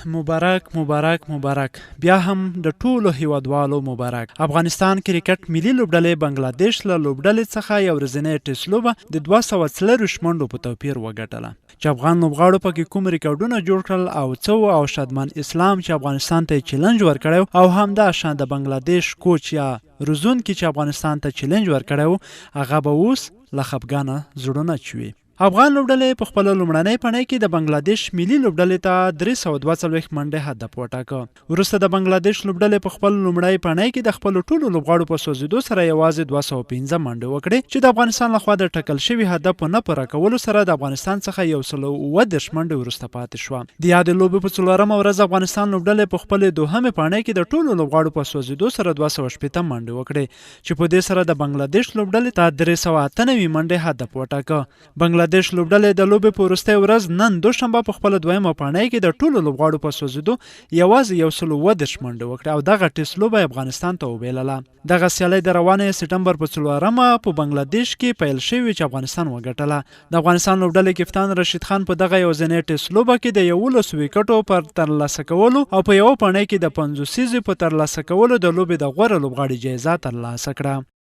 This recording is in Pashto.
مبارک بیا هم د ټولو هیوادوالو مبارک. افغانستان کرکټ ملي لوبډلې بنگلادیش له لوبډلې څخه یو ورځنۍ ټیسټ لوبه د 240 منډو په توپیر وګټله چې افغان لوبغاړو پکې کوم ریکارډونه جوړ کړل او شادمان اسلام چې افغانستان ته چیلنج ورکړی او همداشان د بنگلادیش کوچ یا روزونکي چې افغانستان ته چیلنج ورکړی هغه به اوس له خفګانه زړونه چوي. افغان لوبډلې په خپل لومړنۍ پړۍ کې د بنگلادیش ملي لوبډلې ته 342 منډې هدف وټاکه. وروسته د بنگلادیش لوبډلې په خپل لومړۍ پړۍ کې د خپل ټولو لوبغاړو په سوځیدو سره یوازې 215 منډې وکړې چې د افغانستان لخوا د ټاکل شوي هدف نه پوره کولو سره د افغانستان څخه 130 منډې وروسته پاتې شوه. د یادې لوبې په څلورمه ورځ افغانستان لوبډلې په خپل دوهمې پړۍ کې د ټولو لوبغاړو په سوځیدو سره 280 منډې وکړې چې په دې سره د بنگلادیش لوبډلې ته 398 منډې هدف وټاکه. بنگلادیش لوبډلې د لوبې په وروستۍ ورځ نن دوشنبه په خپل دویمه پړۍ کې د ټولو لوبغاړو په سوځیدو یوازې 130 منډې وکړې او دغه ټیسټ لوبه افغانستان ته وبیلله. دغه سیالۍ د روانې سپټمبر په 4مه په بنگلادیش کې پیل شوې چې افغانستان وګټله. د افغانستان لوبډلې کپتان رشید خان په دغه یوځنۍ ټیسټ لوبه کې د 11 وکټو پر ترلاسه کولو او په یو پړۍ کې د 50 په ترلاسه کولو د لوبې د غوره لوبغاړي جایزه ترلاسه کړه.